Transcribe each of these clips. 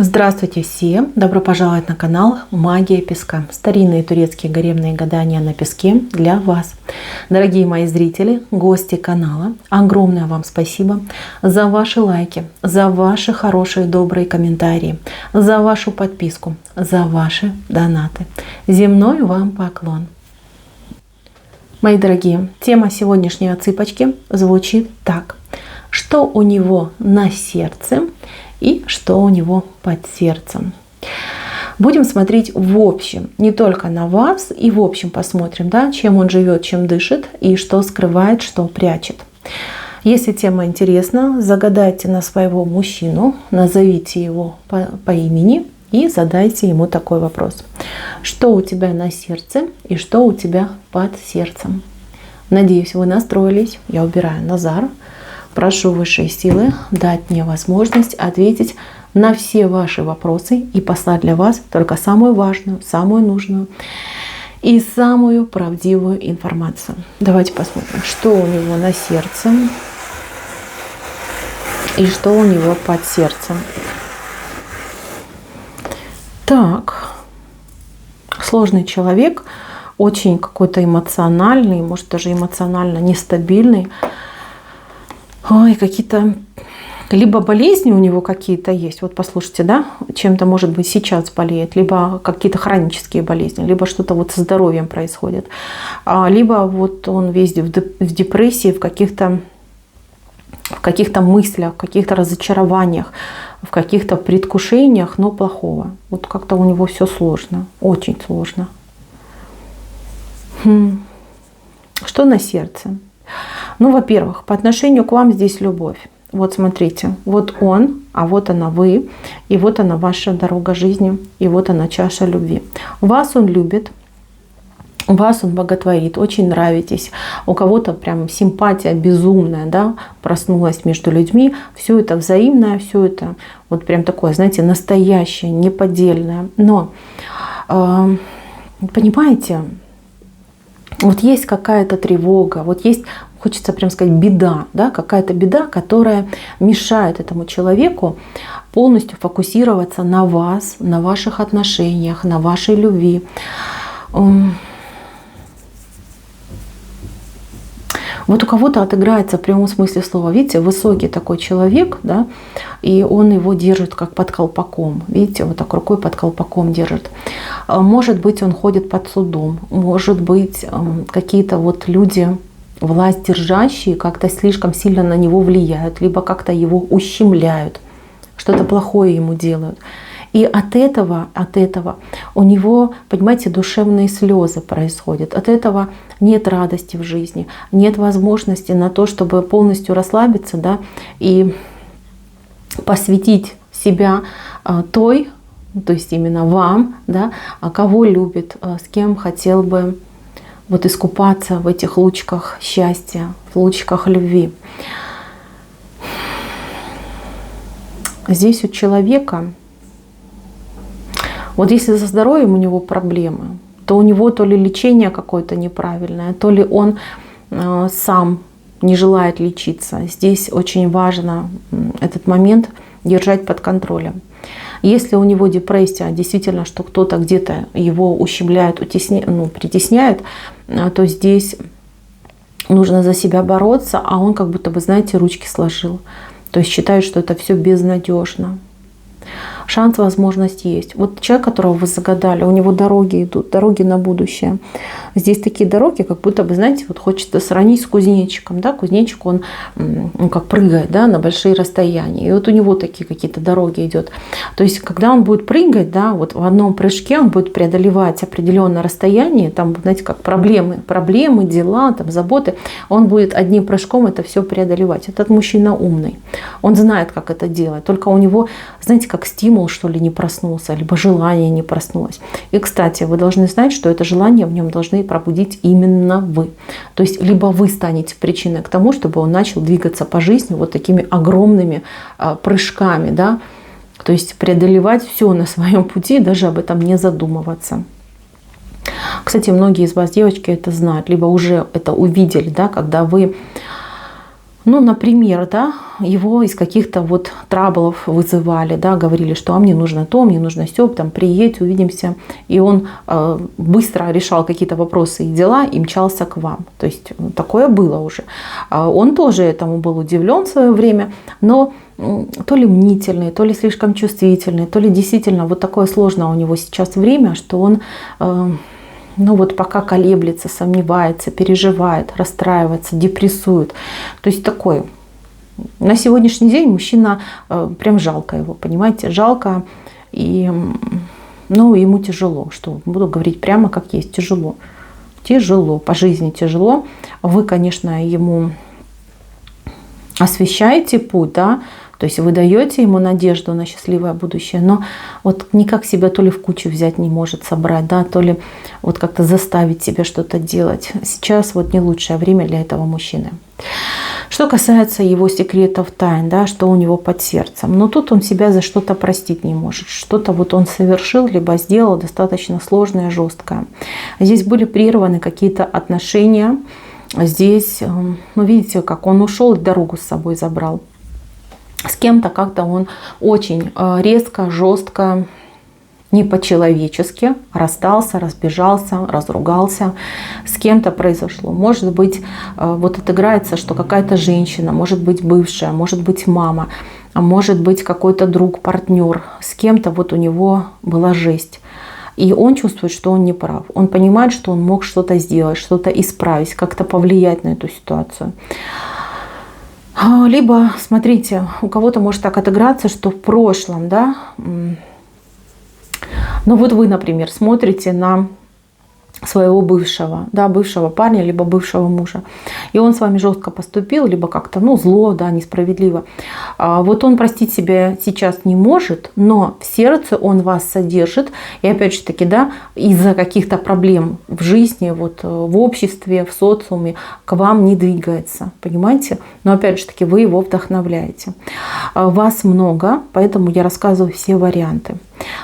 Здравствуйте всем! Добро пожаловать на канал Магия Песка. Старинные турецкие гаремные гадания на песке для вас. Дорогие мои зрители, гости канала, огромное вам спасибо за ваши лайки, за ваши хорошие добрые комментарии, за вашу подписку, за ваши донаты. Земной вам поклон! Мои дорогие, тема сегодняшней отсыпочки звучит так. Что у него на сердце и что у него под сердцем? Будем смотреть в общем, не только на вас, и в общем посмотрим, да, чем он живет, чем дышит, и что скрывает, что прячет. Если тема интересна, загадайте на своего мужчину, назовите его по имени и задайте ему такой вопрос. Что у тебя на сердце и что у тебя под сердцем? Надеюсь, вы настроились. Я убираю Назар. Прошу высшие силы дать мне возможность ответить на все ваши вопросы и послать для вас только самую важную, самую нужную и самую правдивую информацию. Давайте посмотрим, что у него на сердце и что у него под сердцем. Так, сложный человек, очень какой-то эмоциональный, может даже эмоционально нестабильный. Ой, какие-то, либо болезни у него какие-то есть, вот послушайте, да, чем-то, может быть, сейчас болеет, либо какие-то хронические болезни, либо что-то вот со здоровьем происходит, либо вот он весь в депрессии, в каких-то мыслях, в каких-то разочарованиях, в каких-то предвкушениях, но плохого. Вот как-то у него все сложно, очень сложно. Что на сердце? Ну, во-первых, по отношению к вам здесь любовь. Вот смотрите, вот он, а вот она вы, и вот она ваша дорога жизни, и вот она чаша любви. Вас он любит, вас он боготворит, очень нравитесь. У кого-то прям симпатия безумная, да, проснулась между людьми. Все это взаимное, все это вот прям такое, знаете, настоящее, неподдельное. Но, понимаете, вот есть какая-то тревога, вот есть, хочется прям сказать, беда, да, какая-то беда, которая мешает этому человеку полностью фокусироваться на вас, на ваших отношениях, на вашей любви. Вот у кого-то отыграется в прямом смысле слова. Видите, высокий такой человек, да, и он его держит как под колпаком. Видите, вот так рукой под колпаком держит. Может быть, он ходит под судом. Может быть, какие-то вот люди, власть держащие, как-то слишком сильно на него влияют, либо как-то его ущемляют, что-то плохое ему делают. И от этого у него, понимаете, душевные слезы происходят. От этого нет радости в жизни, нет возможности на то, чтобы полностью расслабиться, да, и посвятить себя той, то есть именно вам, да, кого любит, с кем хотел бы вот искупаться в этих лучиках счастья, в лучиках любви. Здесь у человека, вот если со здоровьем у него проблемы, то у него то ли лечение какое-то неправильное, то ли он сам не желает лечиться. Здесь очень важно этот момент держать под контролем. Если у него депрессия, действительно, что кто-то где-то его ущемляет, притесняет, то здесь нужно за себя бороться, а он как будто бы, знаете, ручки сложил. То есть считает, что это все безнадежно. Шанс, возможность есть. Вот человек, которого вы загадали, у него дороги идут, дороги на будущее. Здесь такие дороги, как будто бы, знаете, вот хочется сравнить с кузнечиком. Да? Кузнечик, он как прыгает, да, на большие расстояния. И вот у него такие какие-то дороги идут. То есть, когда он будет прыгать, да, вот в одном прыжке он будет преодолевать определенное расстояние, там, знаете, как проблемы, дела, там, заботы. Он будет одним прыжком это все преодолевать. Этот мужчина умный. Он знает, как это делать. Только у него, знаете, как стимул, что ли, не проснулся, либо желание не проснулось. И, кстати, вы должны знать, что это желание в нем должны пробудить именно вы. То есть, либо вы станете причиной к тому, чтобы он начал двигаться по жизни вот такими огромными прыжками, да, то есть преодолевать все на своем пути, даже об этом не задумываться. Кстати, многие из вас, девочки, это знают, либо уже это увидели, да, когда вы Ну, например, да, его из каких-то вот траблов вызывали, да, говорили, что а мне нужно то, мне нужно сё, там, приедь, увидимся. И он быстро решал какие-то вопросы и дела и мчался к вам. То есть такое было уже. Он тоже этому был удивлен в свое время, но то ли мнительный, то ли слишком чувствительный, то ли действительно вот такое сложное у него сейчас время, что он ну вот пока колеблется, сомневается, переживает, расстраивается, депрессует. То есть такой. На сегодняшний день мужчина, прям жалко его, понимаете, жалко. И ну, ему тяжело, что буду говорить прямо как есть, тяжело. Тяжело, по жизни тяжело. Вы, конечно, ему освещаете путь, да, то есть вы даете ему надежду на счастливое будущее, но вот никак себя то ли в кучу взять не может собрать, да, то ли вот как-то заставить себя что-то делать. Сейчас вот не лучшее время для этого мужчины. Что касается его секретов, тайн, да, что у него под сердцем, но тут он себя за что-то простить не может. Что-то вот он совершил, либо сделал достаточно сложное, жесткое. Здесь были прерваны какие-то отношения. Здесь, ну, видите, как он ушел и дорогу с собой забрал. С кем-то как-то он очень резко, жестко, не по-человечески расстался, разбежался, разругался. С кем-то произошло. Может быть, вот отыграется, что какая-то женщина, может быть бывшая, может быть мама, а может быть какой-то друг, партнер. С кем-то вот у него была жесть. И он чувствует, что он не прав. Он понимает, что он мог что-то сделать, что-то исправить, как-то повлиять на эту ситуацию. Либо, смотрите, у кого-то может так отыграться, что в прошлом, да, ну вот вы, например, смотрите на своего бывшего, да, бывшего парня, либо бывшего мужа. И он с вами жестко поступил, либо как-то, ну, зло, да, несправедливо. Вот он простить себя сейчас не может, но в сердце он вас содержит. И опять же таки, да, из-за каких-то проблем в жизни, вот в обществе, в социуме к вам не двигается, понимаете? Но опять же таки, вы его вдохновляете. Вас много, поэтому я рассказываю все варианты.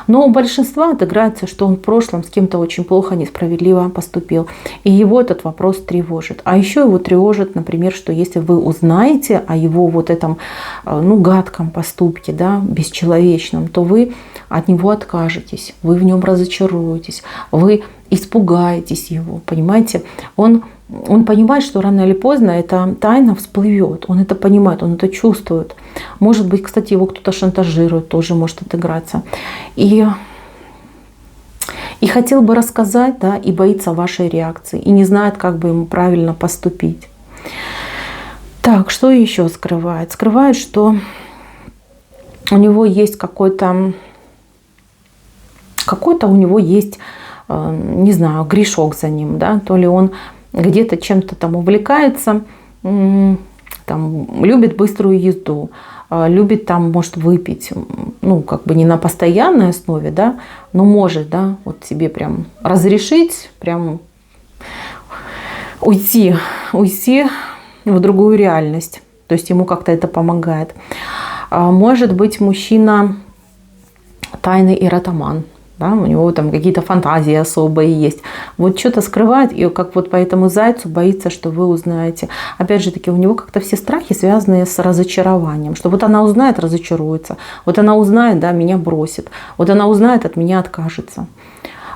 Но у большинства отыграется, что он в прошлом с кем-то очень плохо, несправедливо поступил. И его этот вопрос тревожит. А еще его тревожит, например, что если вы узнаете о его вот этом, ну, гадком поступке, да, бесчеловечном, то вы от него откажетесь, вы в нем разочаруетесь, вы испугаетесь его, понимаете? Он понимает, что рано или поздно эта тайна всплывет. Он это понимает, он это чувствует. Может быть, кстати, его кто-то шантажирует, тоже может отыграться. И хотел бы рассказать, да, и боится вашей реакции, и не знает, как бы ему правильно поступить. Так, что еще скрывает? Скрывает, что у него есть какой-то у него есть, не знаю, грешок за ним, да, то ли он где-то чем-то там увлекается, там, любит быструю езду, любит там, может, выпить, ну, как бы не на постоянной основе, да, но может, да, вот себе прям разрешить, прям уйти в другую реальность. То есть ему как-то это помогает. Может быть, мужчина тайный эротоман. Да, у него там какие-то фантазии особые есть. Вот что-то скрывает, и как вот по этому зайцу боится, что вы узнаете. Опять же таки, у него как-то все страхи связаны с разочарованием. Что вот она узнает, разочаруется. Вот она узнает, да, меня бросит. Вот она узнает, от меня откажется.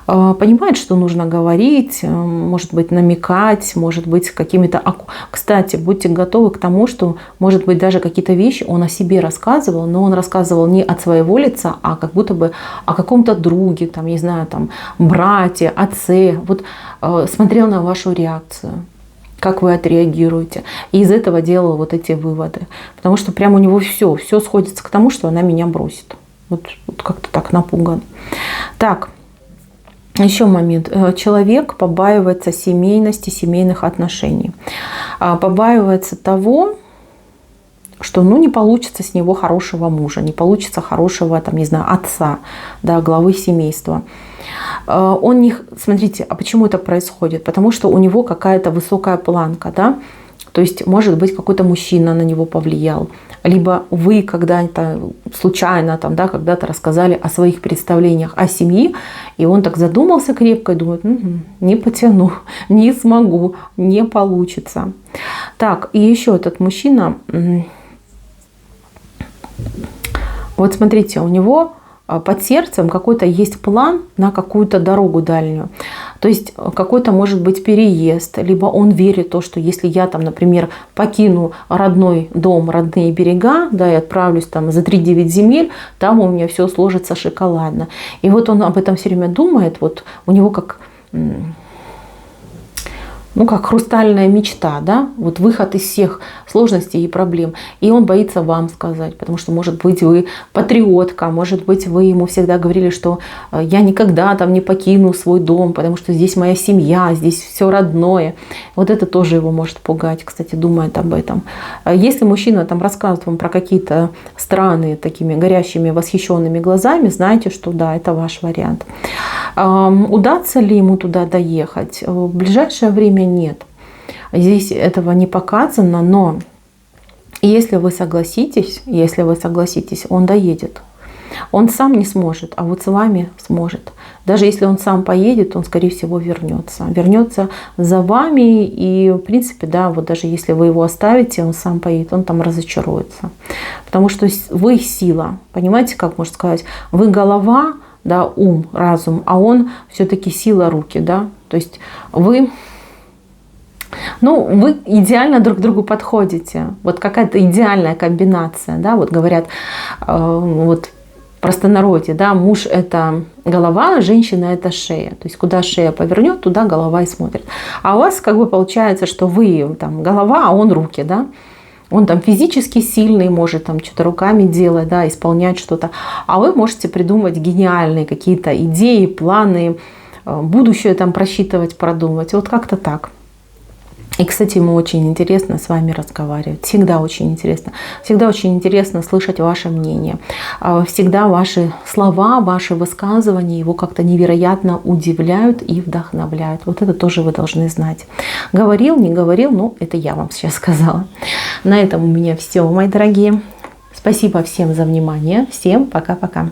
Понимает, что нужно говорить, может быть, намекать, может быть, какими-то... Кстати, будьте готовы к тому, что, может быть, даже какие-то вещи он о себе рассказывал, но он рассказывал не от своего лица, а как будто бы о каком-то друге, там, не знаю, там, брате, отце. Вот смотрел на вашу реакцию, как вы отреагируете. И из этого делал вот эти выводы. Потому что прямо у него все сходится к тому, что она меня бросит. Вот как-то так напуган. Так. Еще момент. Человек побаивается семейности, семейных отношений. Побаивается того, что, ну, не получится с него хорошего мужа, не получится хорошего, там, не знаю, отца, да, главы семейства. Он не... Смотрите, а почему это происходит? Потому что у него какая-то высокая планка, да? То есть, может быть, какой-то мужчина на него повлиял. Либо вы когда-то случайно там, да, когда-то рассказали о своих представлениях о семье, и он так задумался крепко и думает: не потяну, не смогу, не получится. Так, и еще этот мужчина, вот смотрите, у него под сердцем какой-то есть план на какую-то дорогу дальнюю. То есть какой-то может быть переезд, либо он верит в то, что если я там, например, покину родной дом, родные берега, да, и отправлюсь там за 3-9 земель, там у меня все сложится шоколадно. И вот он об этом все время думает, вот у него как хрустальная мечта, да, вот выход из всех сложностей и проблем. И он боится вам сказать, потому что, может быть, вы патриотка, может быть, вы ему всегда говорили, что я никогда там не покину свой дом, потому что здесь моя семья, здесь все родное. Вот это тоже его может пугать, кстати, думает об этом. Если мужчина там рассказывает вам про какие-то страны такими горящими, восхищенными глазами, знайте, что да, это ваш вариант. Удастся ли ему туда доехать? В ближайшее время нет. Здесь этого не показано, но если вы согласитесь, он доедет. Он сам не сможет, а вот с вами сможет. Даже если он сам поедет, он, скорее всего, вернется. Вернется за вами, и, в принципе, да, вот даже если вы его оставите, он сам поедет, он там разочаруется. Потому что вы сила. Понимаете, как можно сказать? Вы голова, да, ум, разум, а он все-таки сила, руки, да. То есть вы идеально друг к другу подходите. Вот какая-то идеальная комбинация, да, вот говорят, вот в простонародье, да, муж – это голова, женщина – это шея. То есть куда шея повернет, туда голова и смотрит. А у вас как бы получается, что вы там голова, а он руки, да. Он там физически сильный, может там что-то руками делать, да, исполнять что-то. А вы можете придумать гениальные какие-то идеи, планы, будущее там просчитывать, продумывать. Вот как-то так. И, кстати, ему очень интересно с вами разговаривать. Всегда очень интересно. Всегда очень интересно слышать ваше мнение. Всегда ваши слова, ваши высказывания его как-то невероятно удивляют и вдохновляют. Вот это тоже вы должны знать. Говорил, не говорил, это я вам сейчас сказала. На этом у меня все, мои дорогие. Спасибо всем за внимание. Всем пока-пока.